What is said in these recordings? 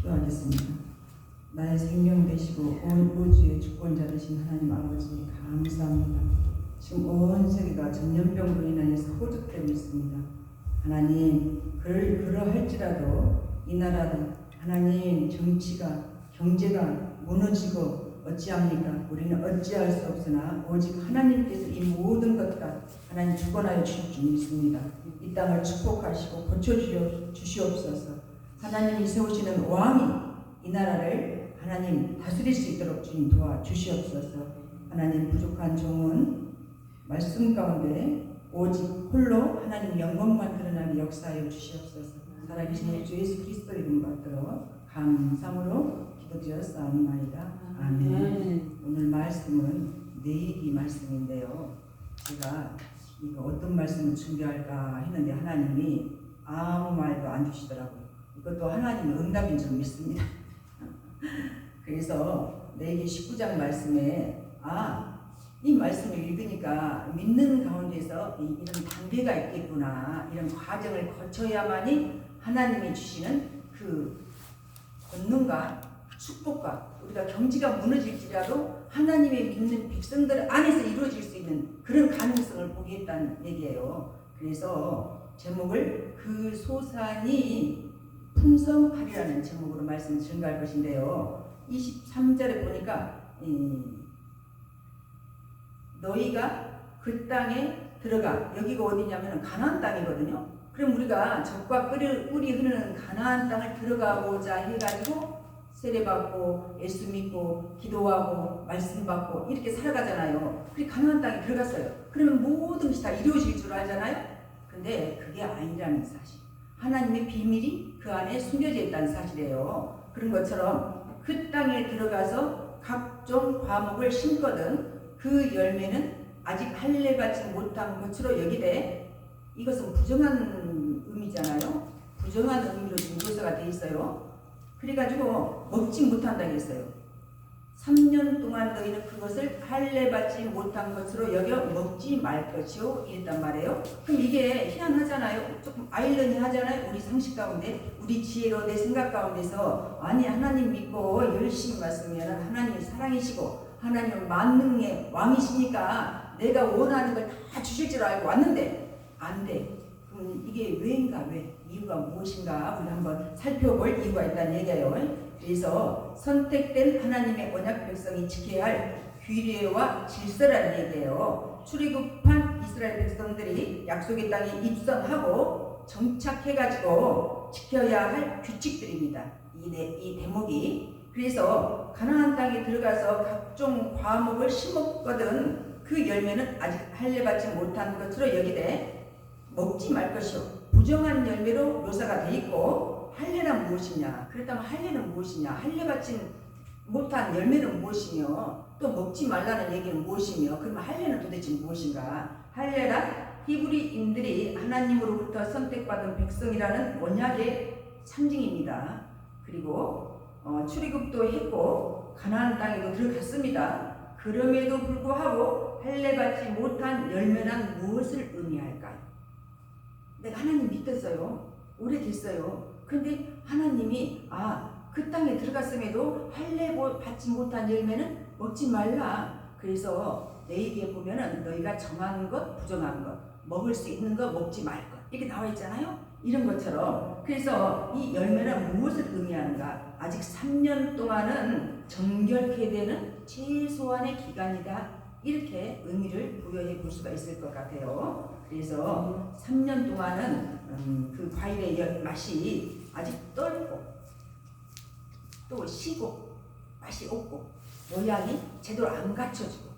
기도하겠습니다. 나의 생명 되시고 온 우주의 주권자 되신 하나님 아버지 감사합니다. 지금 온 세계가 전염병으로 인하여서 호전되고 있습니다. 하나님 그러할지라도 이 나라도 하나님 정치가 경제가 무너지고 어찌합니까? 우리는 어찌할 수 없으나 오직 하나님께서 이 모든 것 다 하나님 주권하여 주실 줄 믿습니다. 이 땅을 축복하시고 고쳐주시옵소서. 하나님이 세우시는 왕이 이 나라를 하나님 다스릴 수 있도록 주님 도와주시옵소서. 하나님 부족한 종은 말씀 가운데 오직 홀로 하나님 영광만 드러나게 역사하여 주시옵소서. 살아계신 주 예수 그리스도 이름 받들어 감사함으로 기도드렸사옵나이다. 아멘. 오늘 말씀은 내일이 말씀인데요. 제가 이거 어떤 말씀을 준비할까 했는데 하나님이 아무 말도 안 주시더라고요. 이것도 하나님의 응답인 줄 믿습니다. 그래서 내기 19장 말씀에 이 말씀을 읽으니까 믿는 가운데서 이런 단계가 있겠구나, 이런 과정을 거쳐야만이 하나님이 주시는 그 권능과 축복과 우리가 경지가 무너질지라도 하나님의 믿는 백성들 안에서 이루어질 수 있는 그런 가능성을 보겠다는 얘기예요. 그래서 제목을 그 소산이 풍성하리라는 제목으로 말씀을 증거할 것인데요. 23절에 보니까 너희가 그 땅에 들어가, 여기가 어디냐면 가나안 땅이거든요. 그럼 우리가 적과 꿀이 흐르는 가나안 땅을 들어가고자 해가지고 세례받고 예수 믿고 기도하고 말씀 받고 이렇게 살아가잖아요. 그리고 가나안 땅에 들어갔어요. 그러면 모든 것이 다 이루어질 줄 알잖아요. 근데 그게 아니라는 사실, 하나님의 비밀이 그 안에 숨겨져 있다는 사실이에요. 그런 것처럼 그 땅에 들어가서 각종 과목을 심거든 그 열매는 아직 할례받지 못한 것으로 여기되, 이것은 부정한 의미잖아요. 부정한 의미로 지금 묘사가 되어 있어요. 그래가지고 먹지 못한다고 했어요. 3년 동안 너희는 그것을 할례받지 못한 것으로 여겨 먹지 말 것이요 이랬단 말이에요. 그럼 이게 희한하잖아요. 조금 아이러니하잖아요. 우리 상식 가운데, 우리 지혜로 내 생각 가운데서 아니 하나님 믿고 열심히 말씀하면 하나님이 사랑이시고 하나님은 만능의 왕이시니까 내가 원하는 걸 다 주실 줄 알고 왔는데 안 돼. 그럼 이게 왜인가? 왜? 이유가 무엇인가? 우리 한번 살펴볼 이유가 있다는 얘기예요. 그래서 선택된 하나님의 언약 백성이 지켜야 할 규례와 질서라는 얘기예요. 출애굽한 이스라엘 백성들이 약속의 땅에 입성하고 정착해가지고 지켜야 할 규칙들입니다. 이 대목이. 그래서 가나안 땅에 들어가서 각종 과목을 심었거든 그 열매는 아직 할례받지 못한 것으로 여기되 먹지 말 것이요. 부정한 열매로 묘사가 돼 있고, 할례란 무엇이냐? 그렇다면 할례는 무엇이냐? 할례받지 못한 열매는 무엇이며, 또 먹지 말라는 얘기는 무엇이며, 그러면 할례는 도대체 무엇인가? 할례란 히브리인들이 하나님으로부터 선택받은 백성이라는 언약의 상징입니다. 그리고 출애굽도 했고 가나안 땅에도 들어갔습니다. 그럼에도 불구하고 할례받지 못한 열매란 무엇을 의미할까요? 내가 하나님 믿었어요. 오래됐어요. 근데 하나님이 그 땅에 들어갔음에도 할례 받지 못한 열매는 먹지 말라. 그래서 레위기에 보면은 너희가 정한 것, 부정한 것, 먹을 수 있는 것, 먹지 말 것, 이렇게 나와 있잖아요. 이런 것처럼. 그래서 이 열매는 무엇을 의미하는가? 아직 3년 동안은 정결케 되는 최소한의 기간이다. 이렇게 의미를 부여해 볼 수가 있을 것 같아요. 그래서 3년 동안은 그 과일의 맛이 아직 떫고 또 시고 맛이 없고 모양이 제대로 안 갖춰지고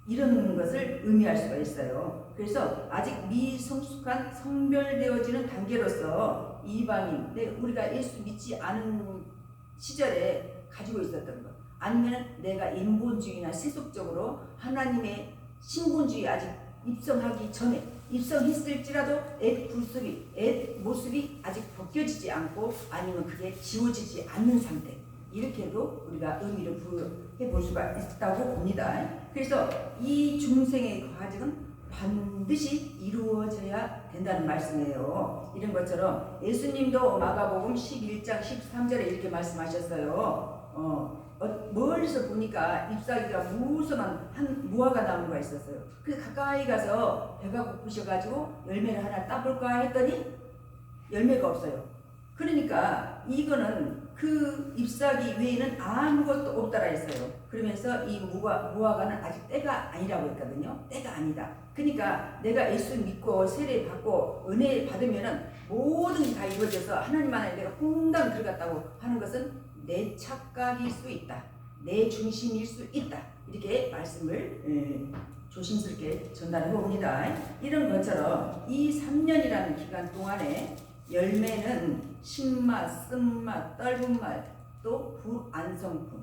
이런 것을 의미할 수가 있어요. 그래서 아직 미성숙한 성별되어지는 단계로서 이방인, 우리가 예수 믿지 않은 시절에 가지고 있었던 것, 아니면 내가 인본주의나 세속적으로 하나님의 신본주의 아직 입성하기 전에 입성했을지라도 옛 모습이 아직 벗겨지지 않고 아니면 그게 지워지지 않는 상태, 이렇게도 우리가 의미를 부여해 볼 수가 있다고 봅니다. 그래서 이 중생의 과정은 반드시 이루어져야 된다는 말씀이에요. 이런 것처럼 예수님도 마가복음 11장 13절에 이렇게 말씀하셨어요. 멀리서 보니까 잎사귀가 무성한 한 무화과 나무가 있었어요. 그래서 가까이 가서 배가 고프셔가지고 열매를 하나 따볼까 했더니 열매가 없어요. 그러니까 이거는 그 잎사귀 외에는 아무것도 없다라 했어요. 그러면서 이 무화과는 아직 때가 아니라고 했거든요. 때가 아니다. 그러니까 내가 예수 믿고 세례 받고 은혜 받으면은 모든 게 다 이루어져서 하나님 안에 내가 퐁당 들어갔다고 하는 것은 내 착각일 수 있다. 내 중심일 수 있다. 이렇게 말씀을 조심스럽게 전달해 봅니다. 이런 것처럼 이 3년이라는 기간 동안에 열매는 신맛, 쓴맛, 떫은 맛, 또 불안성품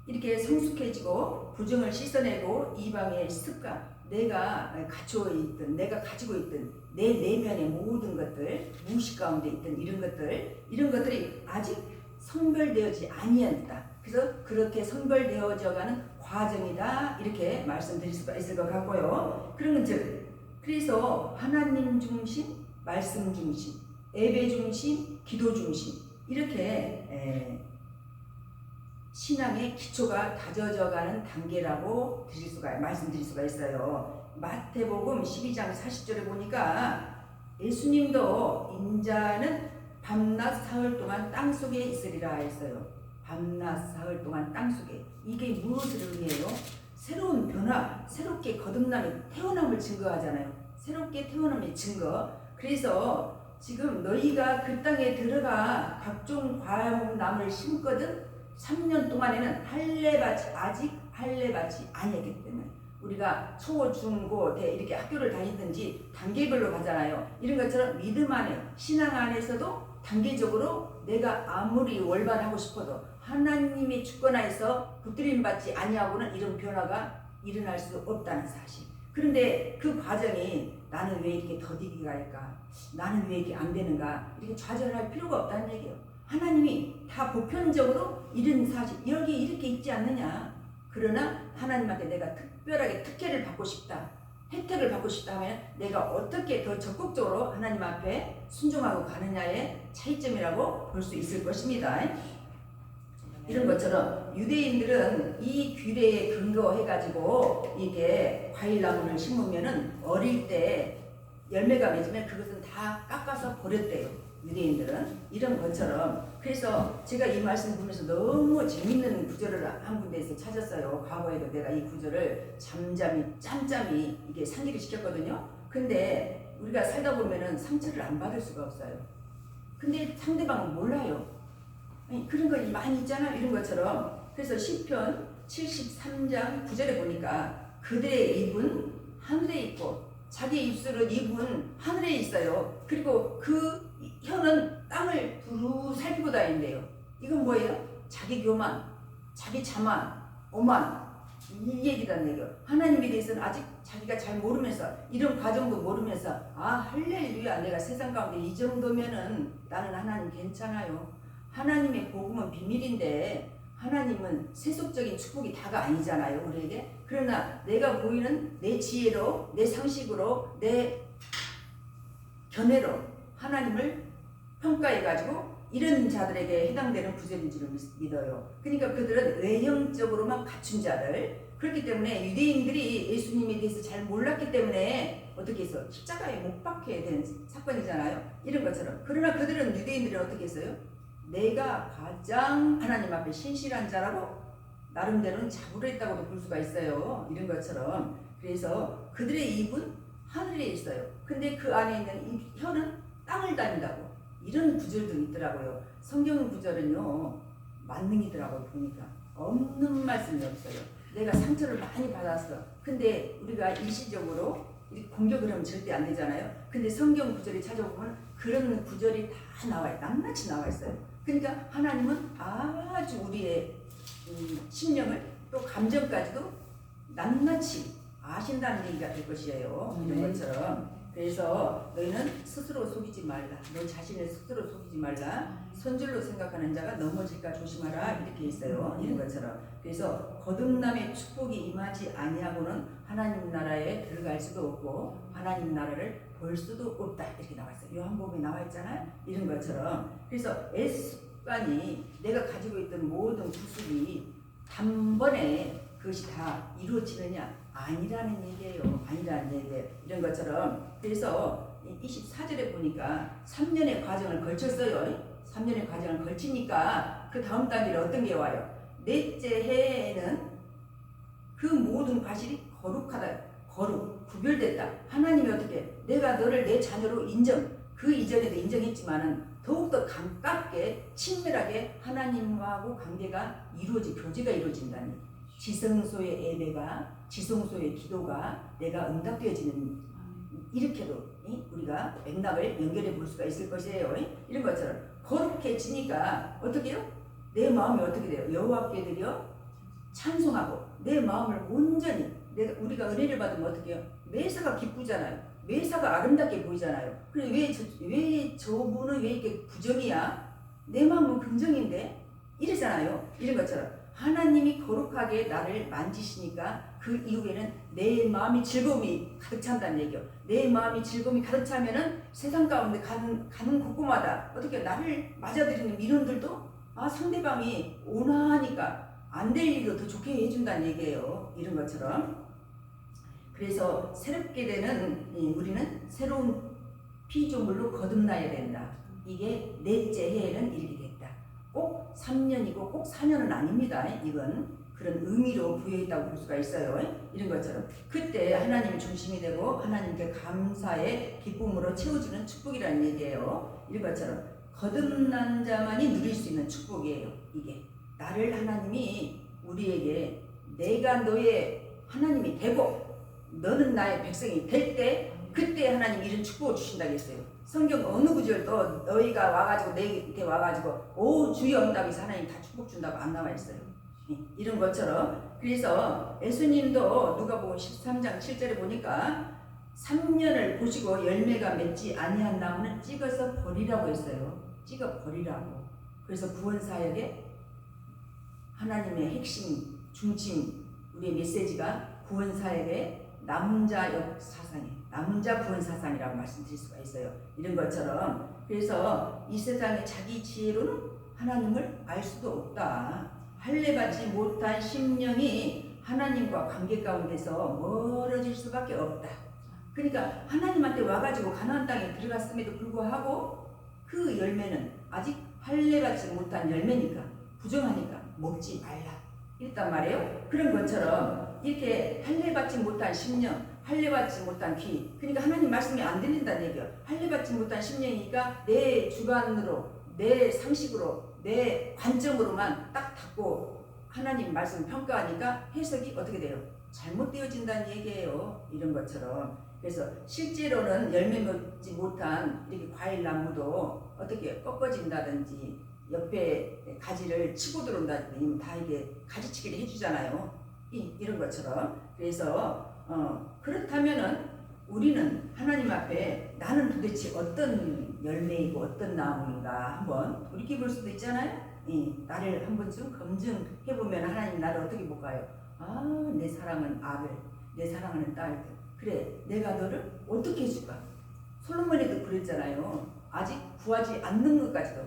이렇게 성숙해지고 부정을 씻어내고 이방의 습관, 내가 갖추어 있던, 내가 가지고 있던 내 내면의 모든 것들, 무의식 가운데 있던 이런 것들이 아직 성별되어지지 아니한다. 그래서 그렇게 성별되어져가는 과정이다. 이렇게 말씀드릴 수가 있을 것 같고요. 그래서 하나님 중심, 말씀 중심, 예배 중심, 기도 중심 이렇게 신앙의 기초가 다져져가는 단계라고 말씀드릴 수가 있어요. 마태복음 12장 40절에 보니까 예수님도 인자는 밤낮 사흘 동안 땅속에 있으리라 했어요. 밤낮 사흘 동안 땅속에. 이게 무엇을 의미해요? 새로운 변화, 새롭게 거듭남이 태어남을 증거하잖아요. 새롭게 태어남의 증거. 그래서 지금 너희가 그 땅에 들어가 각종 과목나무를 심거든 3년 동안에는 아직 할례받지 아니었기 때문에 우리가 초, 중, 고, 대 이렇게 학교를 다니든지 단계별로 가잖아요. 이런 것처럼 믿음 안에 신앙 안에서도 단계적으로 내가 아무리 월반하고 싶어도 하나님의 주권하에서 붙들림받지 아니하고는 이런 변화가 일어날 수 없다는 사실. 그런데 그 과정이 나는 왜 이렇게 더디게 갈까? 나는 왜 이렇게 안 되는가? 이렇게 좌절할 필요가 없다는 얘기예요. 하나님이 다 보편적으로 이런 사실 여기 이렇게 있지 않느냐. 그러나 하나님한테 내가 특별하게 특혜를 받고 싶다. 혜택을 받고 싶다 하면 내가 어떻게 더 적극적으로 하나님 앞에 순종하고 가느냐의 차이점이라고 볼 수 있을 것입니다. 이런 것처럼 유대인들은 이 규례에 근거해가지고 이게 과일나무를 심으면은 어릴 때 열매가 맺으면 그것은 다 깎아서 버렸대요. 유대인들은 이런 것처럼. 그래서 제가 이 말씀 보면서 너무 재밌는 구절을 한 군데에서 찾았어요. 과거에도 내가 이 구절을 짬짬이 이게 상기를 시켰거든요. 근데 우리가 살다 보면은 상처를 안 받을 수가 없어요. 근데 상대방은 몰라요. 아니, 그런 거 많이 있잖아. 이런 것처럼. 그래서 시편 73장 9절에 보니까 그들의 입은 하늘에 있고 자기 입술은 입은 하늘에 있어요. 그리고 그 혀는 땅을 두루 살피고 다닌대요. 이건 뭐예요? 자기 교만, 자기 자만, 오만 이 얘기란 얘기예요. 하나님에 대해서는 아직 자기가 잘 모르면서 이런 과정도 모르면서 할렐루야 내가 세상 가운데 이 정도면은 나는 하나님 괜찮아요. 하나님의 복음은 비밀인데 하나님은 세속적인 축복이 다가 아니잖아요. 우리에게. 그러나 내가 보이는 내 지혜로 내 상식으로 내 견해로 하나님을 평가해가지고 이런 자들에게 해당되는 구절인 줄 믿어요. 그러니까 그들은 외형적으로만 갖춘 자들. 그렇기 때문에 유대인들이 예수님에 대해서 잘 몰랐기 때문에 어떻게 해서 십자가에 못 박혀야 되는 사건이잖아요. 이런 것처럼. 그러나 그들은 유대인들은 어떻게 했어요? 내가 가장 하나님 앞에 신실한 자라고 나름대로는 자부를 했다고도 볼 수가 있어요. 이런 것처럼. 그래서 그들의 입은 하늘에 있어요. 근데 그 안에 있는 이 혀는 땅을 다닌다고. 이런 구절도 있더라고요. 성경 구절은요 만능이더라고요. 보니까 없는 말씀이 없어요. 내가 상처를 많이 받았어. 근데 우리가 일시적으로 공격을 하면 절대 안 되잖아요. 근데 성경 구절이 찾아보면 그런 구절이 다 나와요. 낱낱이 나와 있어요. 그러니까 하나님은 아주 우리의 심령을 또 감정까지도 낱낱이 아신다는 얘기가 될 것이에요. 이런 것처럼. 그래서 너희는 스스로 속이지 말라. 너 자신을 스스로 속이지 말라. 선줄로 생각하는 자가 넘어질까 조심하라. 이렇게 있어요. 이런 것처럼. 그래서 거듭남의 축복이 임하지 아니하고는 하나님 나라에 들어갈 수도 없고 하나님 나라를 볼 수도 없다 이렇게 나와 있어요. 요한복음에 나와 있잖아요. 이런 것처럼. 그래서 S관이 내가 가지고 있던 모든 구습이 단번에 그것이 다 이루어지느냐? 아니라는 얘기예요. 아니라는 얘기예요. 이런 것처럼. 그래서 24절에 보니까 3년의 과정을 걸쳤어요. 3년의 과정을 걸치니까 그 다음 단계에 어떤 게 와요? 넷째 해에는 그 모든 과실이 거룩하다. 거룩, 구별됐다. 하나님이 어떻게? 내가 너를 내 자녀로 인정. 그 이전에도 인정했지만은 더욱더 가깝게 친밀하게 하나님하고 관계가 교제가 이루어진다는 얘기. 지성소의 예배가 지성소의 기도가 내가 응답되어지는 이렇게도 우리가 맥락을 연결해 볼 수가 있을 것이에요. 이런 것처럼 거룩해지니까 어떻게 해요? 내 마음이 어떻게 돼요? 여호와께 드려 찬송하고 내 마음을 온전히 우리가 은혜를 받으면 어떻게 해요? 매사가 기쁘잖아요. 매사가 아름답게 보이잖아요. 그래 왜 저분은 왜 이렇게 부정이야? 내 마음은 긍정인데 이러잖아요. 이런 것처럼 하나님이 거룩하게 나를 만지시니까 그 이후에는 내 마음이 즐거움이 가득 찬다는 얘기요. 내 마음이 즐거움이 가득 차면은 세상 가운데 가는 곳곳마다 어떻게 나를 맞아들이는 미련들도 상대방이 온화하니까 안 될 일도 더 좋게 해준다는 얘기예요. 이런 것처럼. 그래서 새롭게 되는 우리는 새로운 피조물로 거듭나야 된다. 이게 넷째 해에는 이렇게 됐다. 꼭 3년이고 꼭 4년은 아닙니다. 이건 그런 의미로 부여했다고 볼 수가 있어요. 이런 것처럼 그때 하나님이 중심이 되고 하나님께 감사의 기쁨으로 채워주는 축복이라는 얘기예요. 이런 것처럼 거듭난 자만이 누릴 수 있는 축복이에요. 이게 나를 하나님이 우리에게 내가 너의 하나님이 되고 너는 나의 백성이 될 때 그때 하나님 이런 축복을 주신다고 했어요. 성경 어느 구절도 너희가 와가지고 내게 와가지고 오 주여 응답 해서 하나님 다 축복 준다고 안 나와 있어요. 이런 것처럼 그래서 예수님도 누가복음 13장 7절에 보니까 3년을 보시고 열매가 맺지 아니한 나무는 찍어서 버리라고 했어요. 찍어 버리라고. 그래서 구원사역에 하나님의 핵심 중심 우리의 메시지가 구원사역의 남은 자 사상이 남은 자 구원 사상이라고 말씀드릴 수가 있어요. 이런 것처럼 그래서 이 세상의 자기 지혜로는 하나님을 알 수도 없다. 할례받지 못한 심령이 하나님과 관계 가운데서 멀어질 수밖에 없다. 그러니까 하나님한테 와가지고 가나안 땅에 들어갔음에도 불구하고 그 열매는 아직 할례받지 못한 열매니까 부정하니까 먹지 말라 이랬단 말이에요. 그런 것처럼 이렇게 할례받지 못한 심령, 할례받지 못한 귀, 그러니까 하나님 말씀이 안 들린다는 얘기예요. 할례받지 못한 심령이니까 내 주관으로, 내 상식으로, 내 관점으로만 딱 닫고 하나님 말씀 평가하니까 해석이 어떻게 돼요? 잘못되어진다는 얘기예요. 이런 것처럼. 그래서 실제로는 열매 맺지 못한 이렇게 과일 나무도 어떻게 꺾어진다든지 옆에 가지를 치고 들어온다든지 다 이게 가지치기를 해주잖아요. 이런 것처럼. 그래서 그렇다면은 우리는 하나님 앞에 나는 도대체 어떤 열매이고 어떤 나무인가 한번 돌이켜볼 수도 있잖아요. 나를 한 번쯤 검증해보면 하나님 나를 어떻게 볼까요? 내 사랑은 아벨, 내 사랑하는 딸들. 그래, 내가 너를 어떻게 해줄까? 솔로몬에도 그랬잖아요. 아직 구하지 않는 것까지도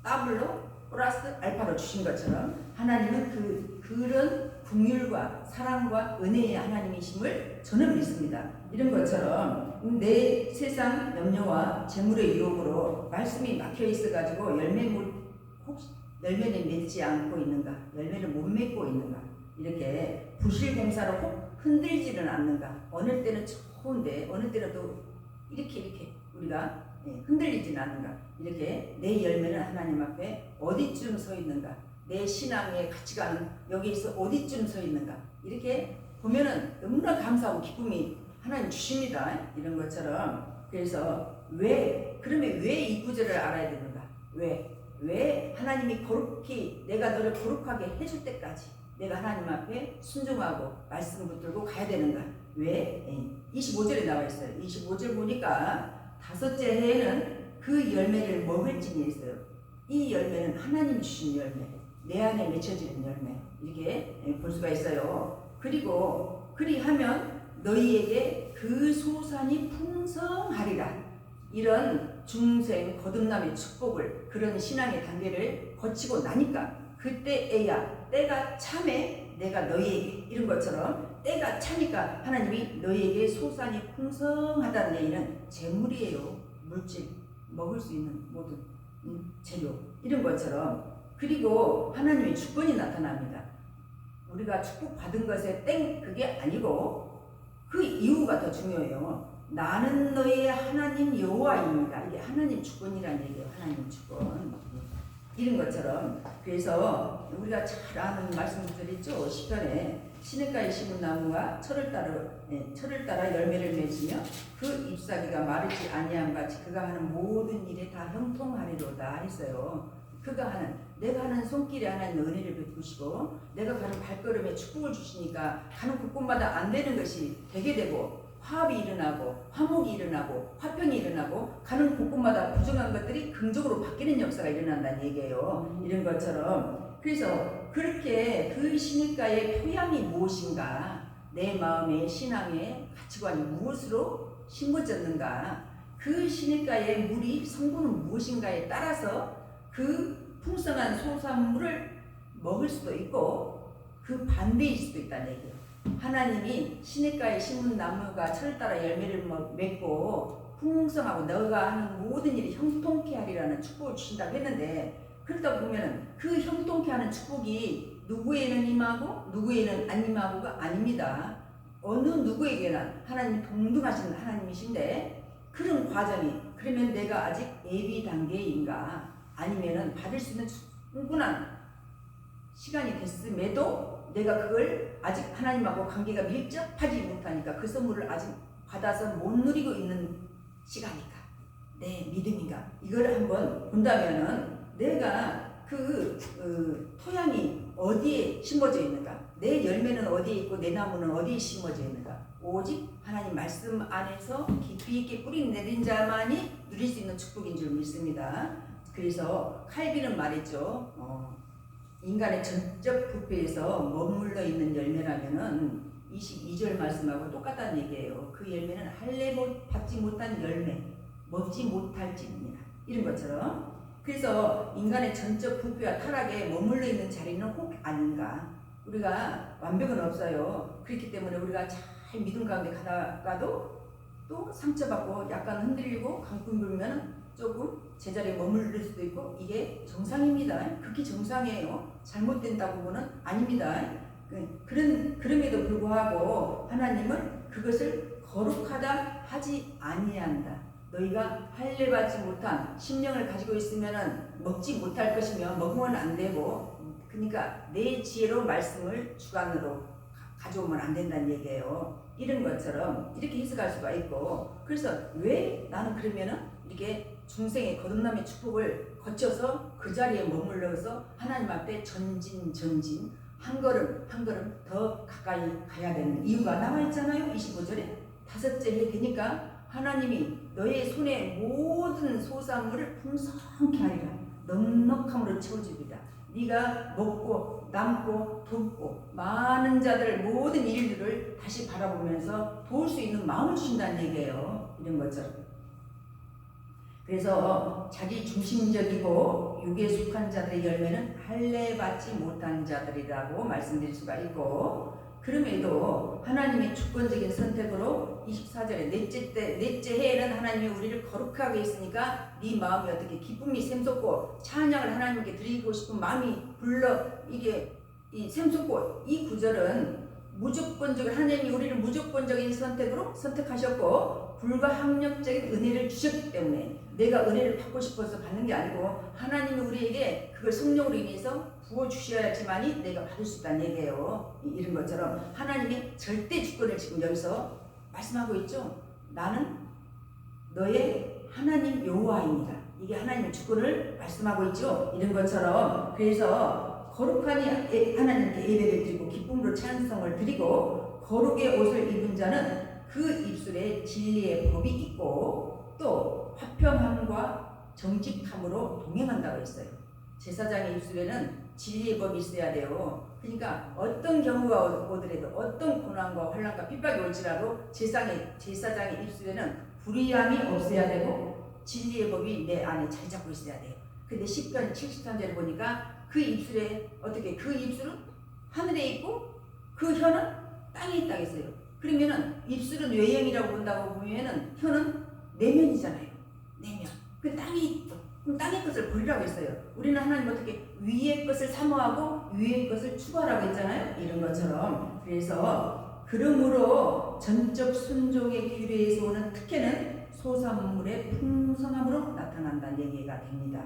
더블로 플러스 알파로 주신 것처럼 하나님은 그런 긍휼과 사랑과 은혜의 하나님이심을 저는 믿습니다. 이런 것처럼 내 세상 염려와 재물의 유혹으로 말씀이 막혀 있어가지고 열매를 맺지 않고 있는가, 열매를 못 맺고 있는가, 이렇게 부실공사로 혹 흔들지는 않는가. 어느 때는 좋은데 어느 때는 또 이렇게 우리가 흔들리지는 않는가. 이렇게 내 열매는 하나님 앞에 어디쯤 서 있는가, 내 신앙의 가치관은 여기에서 어디쯤 서 있는가, 이렇게 보면은 너무나 감사하고 기쁨이 하나님 주십니다. 이런 것처럼. 그래서 그러면 왜 이 구절을 알아야 되는가? 왜 하나님이 거룩히 내가 너를 거룩하게 해줄 때까지 내가 하나님 앞에 순종하고 말씀 붙들고 가야 되는가? 왜? 25절에 나와 있어요. 25절 보니까 다섯째 해에는 그 열매를 먹을지니 있어요. 이 열매는 하나님 주신 열매, 내 안에 맺혀지는 열매, 이렇게 볼 수가 있어요. 그리고 그리하면 너희에게 그 소산이 풍성하리라. 이런 중생 거듭남의 축복을, 그런 신앙의 단계를 거치고 나니까 그때에야 때가 참에 내가 너희에게, 이런 것처럼 때가 차니까 하나님이 너희에게 소산이 풍성하다는 얘기는 재물이에요. 물질, 먹을 수 있는 모든 재료, 이런 것처럼. 그리고 하나님의 주권이 나타납니다. 우리가 축복받은 것에 땡 그게 아니고 그 이유가 더 중요해요. 나는 너희의 하나님 여호와입니다. 이게 하나님 주권이라는 얘기예요. 하나님 주권. 이런 것처럼. 그래서 우리가 잘 아는 말씀들 있죠. 시편에 시냇가에 심은 나무가 철을 따라 열매를 맺으며 그 잎사귀가 마르지 아니함 같이 그가 하는 모든 일에 다 형통하리로다 했어요. 그가 하는, 내가 하는 손길에 하나님 은혜를 베푸시고 내가 가는 발걸음에 축복을 주시니까 가는 곳곳마다 안 되는 것이 되게 되고, 화합이 일어나고 화목이 일어나고 화평이 일어나고 가는 곳곳마다 부정한 것들이 긍정으로 바뀌는 역사가 일어난다는 얘기예요. 이런 것처럼. 그래서 그렇게 그 시냇가의 토양이 무엇인가, 내 마음의 신앙의 가치관이 무엇으로 심어졌는가, 그 시냇가의 물이 성분은 무엇인가에 따라서 그 풍성한 소산물을 먹을 수도 있고 그 반대일 수도 있다는 얘기예요. 하나님이 시냇가에 심은 나무가 철을 따라 열매를 맺고 풍성하고 너가 하는 모든 일이 형통케 하리라는 축복을 주신다고 했는데, 그러다 보면은 그 형통케 하는 축복이 누구에는 임하고 누구에는 안 임하고가 아닙니다. 어느 누구에게나 하나님이 동등하신 하나님이신데, 그런 과정이, 그러면 내가 아직 예비 단계인가, 아니면은 받을 수 있는 충분한 시간이 됐음에도 내가 그걸 아직 하나님하고 관계가 밀접하지 못하니까 그 선물을 아직 받아서 못 누리고 있는 시간인가, 내 믿음인가, 이걸 한번 본다면은 내가 그 토양이 어디에 심어져 있는가, 내 열매는 어디에 있고 내 나무는 어디에 심어져 있는가, 오직 하나님 말씀 안에서 깊이 있게 뿌리 내린 자만이 누릴 수 있는 축복인 줄 믿습니다. 그래서 칼빈은 말했죠. 인간의 전적 부패에서 머물러 있는 열매라면은 22절 말씀하고 똑같다는 얘기예요. 그 열매는 할례 받지 못한 열매, 먹지 못할지니라, 이런 것처럼. 그래서 인간의 전적 부패와 타락에 머물러 있는 자리는 혹 아닌가. 우리가 완벽은 없어요. 그렇기 때문에 우리가 잘 믿음 가운데 가다가도 또 상처받고 약간 흔들리고 강풍 불면 조금 제자리에 머무를 수도 있고, 이게 정상입니다. 극히 정상이에요. 잘못된다고 보면 아닙니다. 그럼에도 불구하고 하나님은 그것을 거룩하다 하지 아니한다. 너희가 할례 받지 못한 심령을 가지고 있으면 먹지 못할 것이며 먹으면 안 되고, 그러니까 내 지혜로 말씀을 주관으로 가져오면 안 된다는 얘기예요. 이런 것처럼 이렇게 해석할 수가 있고, 그래서 왜 나는 그러면은 이렇게 중생의 거듭남의 축복을 거쳐서 그 자리에 머물러서 하나님 앞에 전진 한 걸음 한 걸음 더 가까이 가야 되는 이유가 나와 있잖아요. 25절에 다섯째 해 되니까 하나님이 너의 손에 모든 소산물을 풍성케 하리라. 넉넉함으로 채워주리라. 네가 먹고 남고 돕고 많은 자들 모든 일들을 다시 바라보면서 도울 수 있는 마음을 주신다는 얘기예요. 이런 것처럼. 그래서 자기 중심적이고 육에 속한 자들의 열매는 할례 받지 못한 자들이라고 말씀드릴 수가 있고, 그럼에도 하나님의 주권적인 선택으로 24절에 넷째 해에는 하나님이 우리를 거룩하게 했으니까 네 마음이 어떻게 기쁨이 샘솟고 찬양을 하나님께 드리고 싶은 마음이 불러 이게 이 샘솟고, 이 구절은 무조건적인, 하나님이 우리를 무조건적인 선택으로 선택하셨고 불가항력적인 은혜를 주셨기 때문에 내가 은혜를 받고 싶어서 받는 게 아니고 하나님이 우리에게 그걸 성령으로 인해서 부어주셔야지만이 내가 받을 수 있다는 얘기예요. 이런 것처럼 하나님의 절대 주권을 지금 여기서 말씀하고 있죠. 나는 너의 하나님 여호와입니다. 이게 하나님의 주권을 말씀하고 있죠. 이런 것처럼. 그래서 거룩하니 하나님께 예배를 드리고 기쁨으로 찬송을 드리고 거룩의 옷을 입은 자는 그 입술에 진리의 법이 있고 또 화평함과 정직함으로 동행한다고 했어요. 제사장의 입술에는 진리의 법이 있어야 돼요. 그러니까 어떤 경우가 오더라도 어떤 고난과 환난과 핍박이 올지라도 제사장의 입술에는 불의함이 없어야 되고 진리의 법이 내 안에 자리 잡고 있어야 돼요. 근데 10편 73절을 보니까 그 입술에 어떻게 그 입술은 하늘에 있고 그 혀는 땅에 있다고 했어요. 그러면은 입술은 외형이라고 본다고 보면은 혀는 내면이잖아요. 내면. 그 땅에 있고 그럼 땅의 것을 버리라고 했어요. 우리는 하나님 어떻게 위의 것을 사모하고 위의 것을 추구하라고 했잖아요. 이런 것처럼. 그래서 그러므로 전적 순종의 규례에서 오는 특혜는 소산물의 풍성함으로 나타난다는 얘기가 됩니다.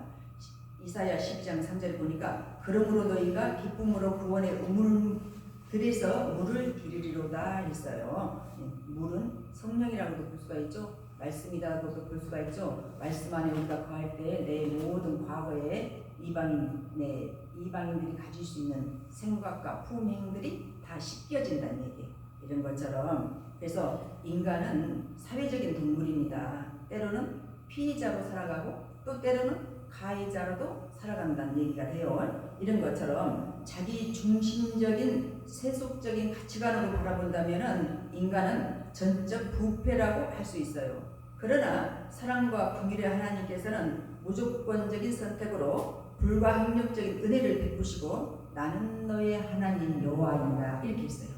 이사야 12장 3절 보니까 그러므로 너희가 기쁨으로 구원의 우물들에서 물을 기르리로다 했어요. 물은 성령이라고도 볼 수가 있죠. 말씀이라고도 볼 수가 있죠. 말씀 안에 우리가 거할 때 내 모든 과거에 이방인들이 가질 수 있는 생각과 품행들이 다 씻겨진다는 얘기예요. 이런 것처럼 그래서 인간은 사회적인 동물입니다. 때로는 피해자로 살아가고 또 때로는 가해자로도 살아간다는 얘기가 돼요. 이런 것처럼 자기 중심적인 세속적인 가치관으로 바라본다면 인간은 전적 부패라고 할 수 있어요. 그러나 사랑과 긍휼의 하나님께서는 무조건적인 선택으로 불가항력적인 은혜를 베푸시고 나는 너의 하나님 여호와이다 이렇게 했어요.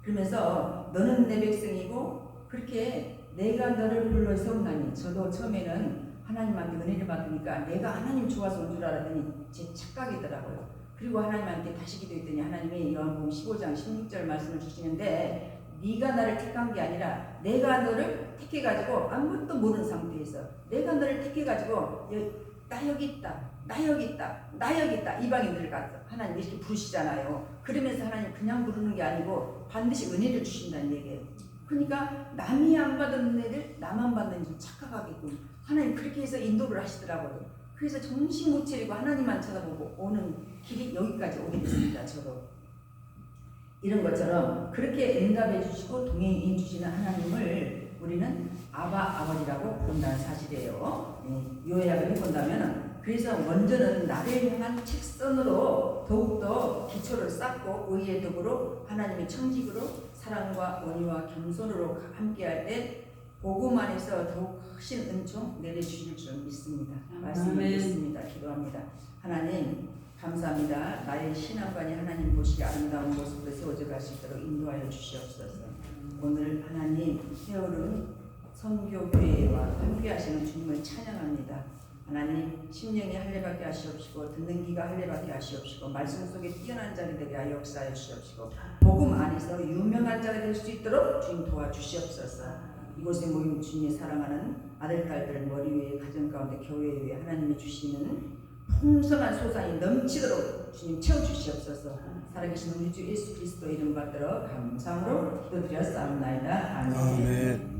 그러면서 너는 내 백성이고 그렇게 내가 너를 불러 세웠나니 저도 처음에는 하나님한테 은혜를 받으니까 내가 하나님 좋아서 온 줄 알았더니 제 착각이더라고요. 그리고 하나님한테 다시 기도했더니 하나님이 요한복음 15장 16절 말씀을 주시는데 네가 나를 택한 게 아니라 내가 너를 택해가지고 아무것도 모르는 상태에서 내가 너를 택해가지고 나 여기 있다 나 여기 있다 나 여기 있다 이방인들을 가서 하나님 이렇게 부르시잖아요. 그러면서 하나님 그냥 부르는 게 아니고 반드시 은혜를 주신다는 얘기예요. 그러니까 남이 안 받은 은혜를 나만 받는 줄 착각하게끔 하나님 그렇게 해서 인도를 하시더라고요. 그래서 정신 못 차리고 하나님만 쳐다보고 오는 길이 여기까지 오게 됐습니다. 저도 이런 것처럼 그렇게 응답해 주시고 동행해 주시는 하나님을 우리는 아버지라고 부른다는 사실이에요. 요약을 해본다면 그래서 먼저는 나를 향한 책선으로 더욱더 기초를 쌓고 의의 덕으로 하나님의 청직으로 사랑과 온유와 겸손으로 함께할 때 복음 안에서 더욱 크신 은총 내려주실 줄 믿습니다. 말씀을 믿습니다. 기도합니다. 하나님 감사합니다. 나의 신앙관이 하나님 보시기 아름다운 모습으로 세워져 갈 수 있도록 인도하여 주시옵소서. 오늘 하나님 세월은 선교교회와 함께하시는 주님을 찬양합니다. 하나님 심령이 할례받게 하시옵시고 듣는 귀가 할례받게 하시옵시고 말씀 속에 뛰어난 자리 되게 하여 역사하여 주시옵시고 복음 안에서 유명한 자가 될 수 있도록 주님 도와주시옵소서. 이곳에 모인 주님이 사랑하는 아들, 딸들 머리 위에 가정 가운데 교회 위에 하나님이 주시는 풍성한 소산이 넘치도록 주님 채워주시옵소서. 살아계신 우리 주 예수 그리스도 이름 받들어 감사함으로 기도드렸사옵나이다. 아멘.